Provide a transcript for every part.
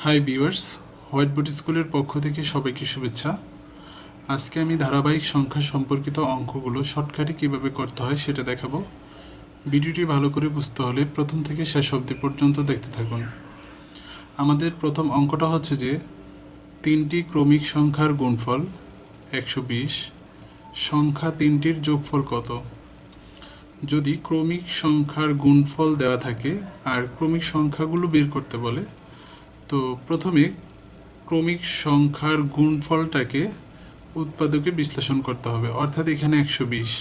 Hi viewers, white board স্কুলের পক্ষ থেকে সবাইকে শুভেচ্ছা। আজকে আমি ধারাবাহিক সংখ্যা সম্পর্কিত অঙ্কগুলো শর্টকাটে কিভাবে করতে হয় সেটা দেখাবো। ভিডিওটি ভালো করে বুঝতে হলে প্রথম থেকে শেষ অবধি পর্যন্ত দেখতে থাকুন। আমাদের প্রথম অঙ্কটা হচ্ছে যে তিনটি ক্রমিক সংখ্যার গুণফল 120, সংখ্যা তিনটির যোগফল কত। যদি ক্রমিক সংখ্যার গুণফল দেওয়া থাকে আর ক্রমিক সংখ্যাগুলো বের করতে বলে, তো প্রথমে ক্রমিক সংখ্যার গুণফলটাকে উৎপাদকে বিশ্লেষণ করতে হবে। অর্থাৎ এখানে 120,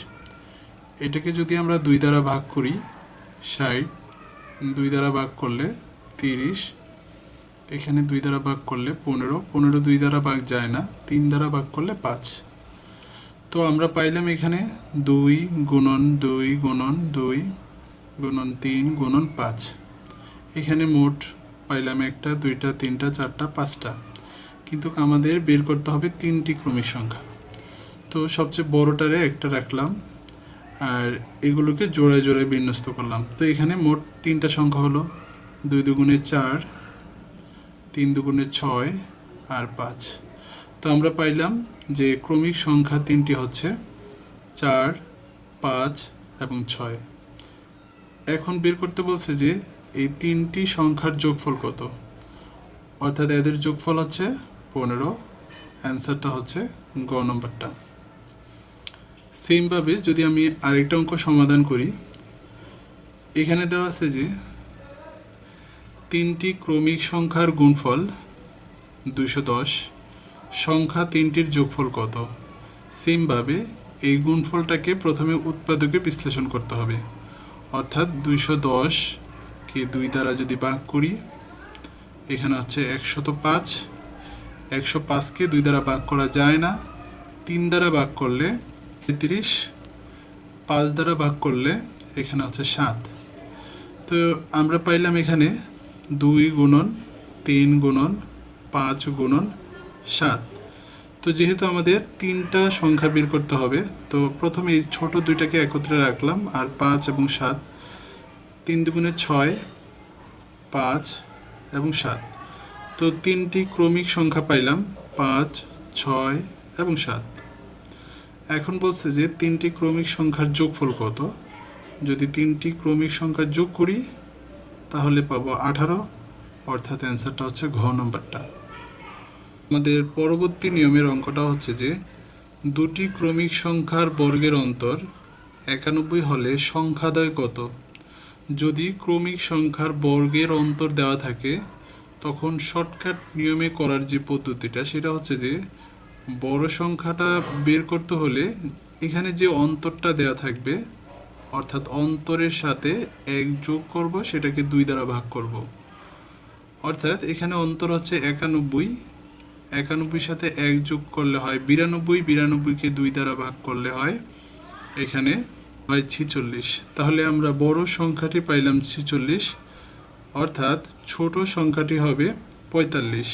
এটাকে যদি আমরা 2 দ্বারা ভাগ করি 60, 2 দ্বারা ভাগ করলে 30, এখানে 2 দ্বারা ভাগ করলে 15, 15 2 দ্বারা ভাগ যায় না, 3 দ্বারা ভাগ করলে 5। তো আমরা পাইলাম এখানে 2 গুণন 2 গুণন 2 গুণন 3 গুণন 5। এখানে মোট পাইলাম 1টা 2টা 3টা 4টা 5টা, কিন্তু আমাদের বের করতে হবে 3টি ক্রমিক সংখ্যা। তো সবচেয়ে বড়টারে একটা রাখলাম আর এগুলোকে জোড়ায় জোড়ায় বিন্যস্ত করলাম। তো এখানে মোট 3টা সংখ্যা হলো 2 দুগুণে 4, 3 দুগুণে 6 আর 5। তো আমরা পাইলাম যে ক্রমিক সংখ্যা 3টি হচ্ছে 4, 5 এবং 6। এখন বের করতে বলছে যে এই 3টি সংখ্যার যোগফল কত, অর্থাৎ এদের যোগফল হচ্ছে 15। অ্যান্সারটা হচ্ছে গ নম্বরটা। সেমভাবে যদি আমি আরেকটা অঙ্ক সমাধান করি, এখানে দেওয়া আছে যে 3টি ক্রমিক সংখ্যার গুণফল 210, সংখ্যা 3টির যোগফল কত। সেমভাবে এই গুণফলটাকে প্রথমে উৎপাদকে বিশ্লেষণ করতে হবে। অর্থাৎ 210কে 2 দ্বারা যদি ভাগ করি, এখানে হচ্ছে 105, 105কে 2 দ্বারা ভাগ করা যায় না, 3 দ্বারা ভাগ করলে 33, 5 দ্বারা ভাগ করলে এখানে হচ্ছে 7। তো আমরা পাইলাম এখানে 2 গুণন 3 গুণন 5 গুণন 7। তো যেহেতু আমাদের 3টা সংখ্যা বের করতে হবে, তো প্রথমে এই ছোট দুইটাকে একত্রে রাখলাম আর 5 এবং 7, 3 দুগুণে 6, 5 এবং 7। তো 3টি ক্রমিক সংখ্যা পাইলাম 5, 6 এবং 7। এখন বলছে যে 3টি ক্রমিক সংখ্যার যোগফল কত। যদি 3টি ক্রমিক সংখ্যা যোগ করি তাহলে পাবো 18, অর্থাৎ অ্যান্সারটা হচ্ছে ঘ নম্বরটা। আমাদের পরবর্তী নিয়মের অঙ্কটা হচ্ছে যে 2টি ক্রমিক সংখ্যার বর্গের অন্তর 91 হলে সংখ্যাদ্বয় কত। যদি ক্রমিক সংখ্যার বর্গের অন্তর দেওয়া থাকে, তখন শর্টকাট নিয়মে করার যে পদ্ধতিটা সেটা হচ্ছে যে বড় সংখ্যাটা বের করতে হলে এখানে যে অন্তরটা দেওয়া থাকবে, অর্থাৎ অন্তরের সাথে 1 যোগ করব, সেটাকে 2 দ্বারা ভাগ করব। অর্থাৎ এখানে অন্তর হচ্ছে 91, 91 সাথে 1 যোগ করলে হয় 92, 92কে 2 দ্বারা ভাগ করলে হয় এখানে হয় 46। তাহলে আমরা বড় সংখ্যাটি পাইলাম 46, অর্থাৎ ছোট সংখ্যাটি হবে 45।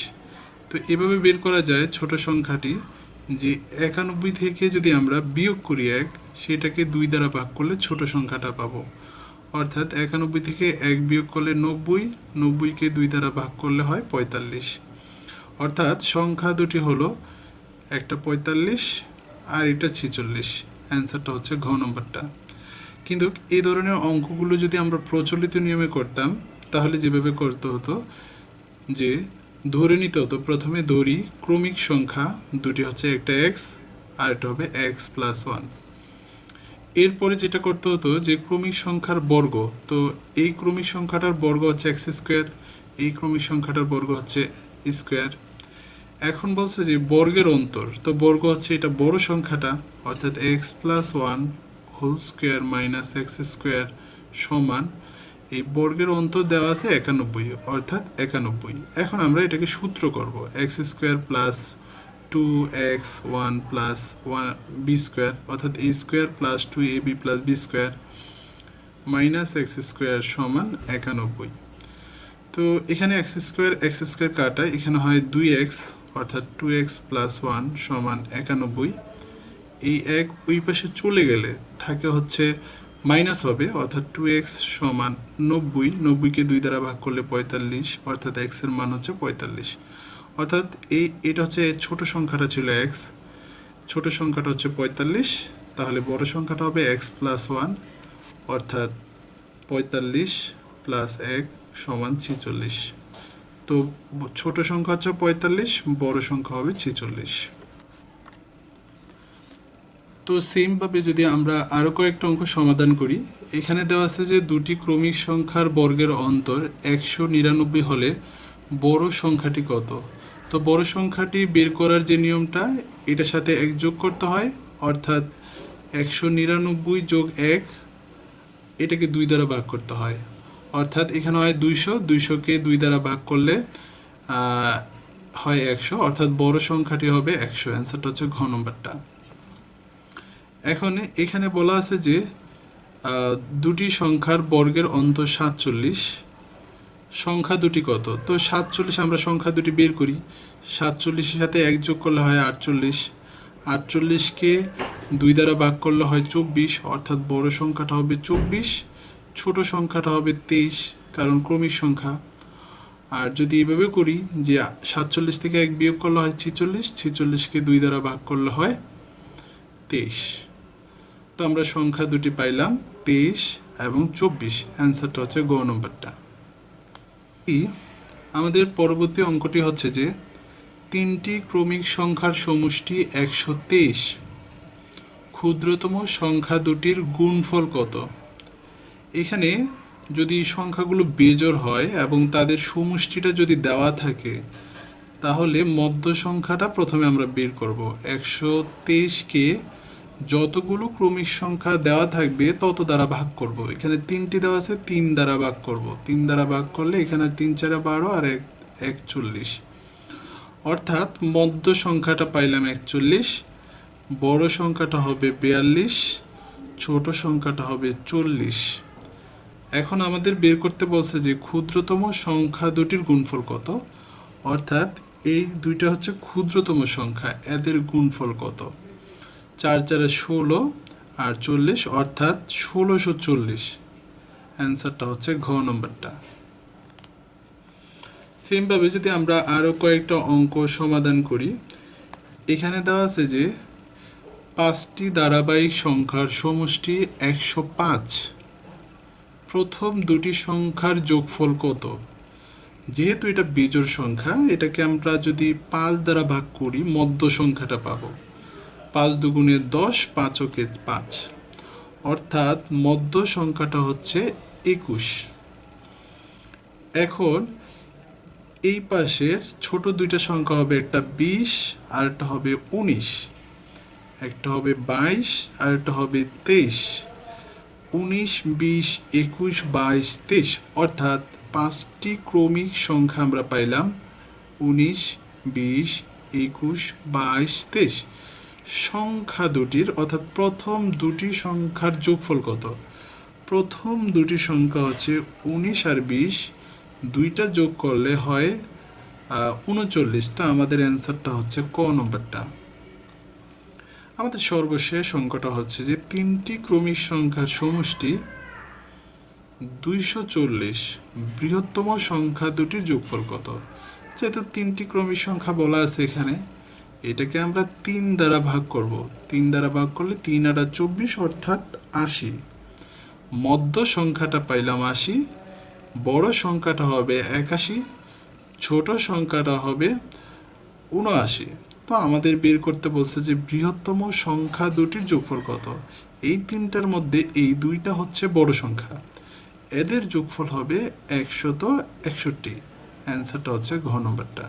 তো এভাবে বের করা যায় ছোট সংখ্যাটি, যে 91 থেকে যদি আমরা বিয়োগ করি 1, সেটাকে 2 দ্বারা ভাগ করলে ছোট সংখ্যাটা পাবো। অর্থাৎ 91 থেকে 1 বিয়োগ করলে 90, 90কে 2 দ্বারা ভাগ করলে হয় 45। অর্থাৎ সংখ্যা দুটি হলো একটা 45 আর এটা 46। অ্যান্সারটা হচ্ছে ঘ নম্বরটা। কিন্তু এই ধরনের অঙ্কগুলো যদি আমরা প্রচলিত নিয়মে করতাম, তাহলে যেভাবে করতে হতো যে ধরে নিতে হতো, প্রথমে ধরি ক্রমিক সংখ্যা দুটি হচ্ছে একটা x আর এটা হবে x প্লাস 1। এরপরে যেটা করতে হতো যে ক্রমিক সংখ্যার বর্গ, তো এই ক্রমিক সংখ্যাটার বর্গ হচ্ছে x স্কোয়ার, এই ক্রমিক সংখ্যাটার বর্গ হচ্ছে স্কোয়ার। এখন বলছে যে বর্গের অন্তর, তো বর্গ হচ্ছে এটা বড় সংখ্যাটা, অর্থাৎ x plus 1 whole square minus x square সমান এই বর্গের অন্তর দেওয়া আছে 91, অর্থাৎ 91। এখন আমরা এটাকে সূত্র করব, x square plus 2x1 plus 1b square, অর্থাৎ a square plus 2ab plus b square minus x square সমান 91। তো এখানে x স্কোয়ার কাটা, এখানে হয় 2x, অর্থাৎ 2x প্লাস 1 সমান 91। এই এক ওই পাশে চলে গেলে থাকে হচ্ছে মাইনাস হবে, অর্থাৎ 2x সমান 90, 90কে 2 দ্বারা ভাগ করলে 45, অর্থাৎ x এর মান হচ্ছে 45। অর্থাৎ এটা হচ্ছে ছোট সংখ্যাটা ছিল x, ছোট সংখ্যাটা হচ্ছে 45, তাহলে বড় সংখ্যাটা হবে x প্লাস 1, অর্থাৎ 45 প্লাস 1 সমান 46। তো ছোট সংখ্যা হচ্ছে 45, বড় সংখ্যা হবে 46। তো সেমভাবে যদি আমরা আরও কয়েকটা অঙ্ক সমাধান করি, এখানে দেওয়া আছে যে দুটি ক্রমিক সংখ্যার বর্গের অন্তর 199 হলে বড় সংখ্যাটি কত। তো বড় সংখ্যাটি বের করার যে নিয়মটা, এটার সাথে 1 যোগ করতে হয়, অর্থাৎ 199 যোগ 1, এটাকে 2 দ্বারা ভাগ করতে হয়, অর্থাৎ এখানে হয় 200, 200কে 2 দ্বারা ভাগ করলে হয় 100, অর্থাৎ বড় সংখ্যাটি হবে 100। অ্যান্সারটা হচ্ছে ঘ নম্বরটা। এখন এখানে বলা আছে যে দুটি সংখ্যার বর্গের অন্তর 47, সংখ্যা দুটি কত। তো 47 আমরা সংখ্যা দুটি বের করি, 47-এর সাথে 1 যোগ করলে হয় 48, 48কে 2 দ্বারা ভাগ করলে হয় 24, অর্থাৎ বড় সংখ্যাটা হবে 24, ছোট সংখ্যাটা হবে 23, কারণ ক্রমিক সংখ্যা। আর যদি এভাবে করি যে 47 থেকে 1 বিয়োগ করলে হয় 46, 46কে 2 দ্বারা ভাগ করলে হয় 23। তো আমরা সংখ্যা দুটি পাইলাম 23 এবং 24। অ্যান্সারটা হচ্ছে গ নম্বরটা। আমাদের পরবর্তী অঙ্কটি হচ্ছে যে তিনটি ক্রমিক সংখ্যার সমষ্টি 123, ক্ষুদ্রতম সংখ্যা দুটির গুণফল কত। এখানে যদি সংখ্যাগুলো বেজোড় হয় এবং তাদের সমষ্টিটা যদি দেওয়া থাকে, তাহলে মধ্য সংখ্যাটা প্রথমে আমরা বের করব। 123কে যতগুলো ক্রমিক সংখ্যা দেওয়া থাকবে তত দ্বারা ভাগ করব। এখানে 3টি দেওয়া আছে, 3 দ্বারা ভাগ করব। 3 দ্বারা ভাগ করলে এখানে 3 4 12 আর 1 41, অর্থাৎ মধ্য সংখ্যাটা পাইলাম 41, বড় সংখ্যাটা হবে 42, ছোট সংখ্যাটা হবে 40। এখন আমাদের বের করতে বলছে যে ক্ষুদ্রতম সংখ্যা দুটির গুণফল কত, অর্থাৎ এই দুইটা হচ্ছে ক্ষুদ্রতম সংখ্যা, এদের গুণফল কত। 4 4 16 আর 40, অর্থাৎ 1640। অ্যান্সারটা হচ্ছে ঘ নম্বরটা। সেমভাবে যদি আমরা আরও কয়েকটা অঙ্ক সমাধান করি, এখানে দেওয়া আছে যে 5টি ধারাবাহিক সংখ্যার সমষ্টি 105, প্রথম দুটি সংখ্যার যোগফল কত। যেহেতু এটা বিজোড় সংখ্যা, এটাকে আমরা যদি 5 দ্বারা ভাগ করি মধ্য সংখ্যাটা পাবো। 5 দুগুণে 10, 5 ওকে 5, অর্থাৎ মধ্য সংখ্যাটা হচ্ছে 21। এখন এই পাশের ছোট দুইটা সংখ্যা হবে, একটা 20 আর একটা হবে 19, একটা হবে 22 আর একটা হবে 23। 19, 20, 21, 22, 23, অর্থাৎ 5টি ক্রমিক সংখ্যা আমরা পাইলাম 19, 20, 21, 22, 23। সংখ্যা দুটির অর্থাৎ প্রথম দুটি সংখ্যার যোগফল কত। প্রথম দুটি সংখ্যা হচ্ছে 19 আর 20, দুইটা যোগ করলে হয় 39। তো আমাদের অ্যান্সারটা হচ্ছে ক নম্বরটা। আমাদের সর্বশেষ অঙ্কটা হচ্ছে যে তিনটি ক্রমিক সংখ্যার সমষ্টি 240, বৃহত্তম সংখ্যা দুটির যোগফল কত। যেহেতু তিনটি ক্রমিক সংখ্যা বলা আছে এখানে, এটাকে আমরা 3 দ্বারা ভাগ করব। 3 দ্বারা ভাগ করলে 3 আর 24, অর্থাৎ 80। মধ্য সংখ্যাটা পাইলাম 80, বড় সংখ্যাটা হবে 81, ছোট সংখ্যাটা হবে 79। তো আমাদের বের করতে বলছে যে বৃহত্তম সংখ্যা দুটির যোগফল কত। এই তিনটার মধ্যে এই দুইটা হচ্ছে বড় সংখ্যা, এদের যোগফল হবে 161। অ্যান্সারটা হচ্ছে ঘ নম্বরটা।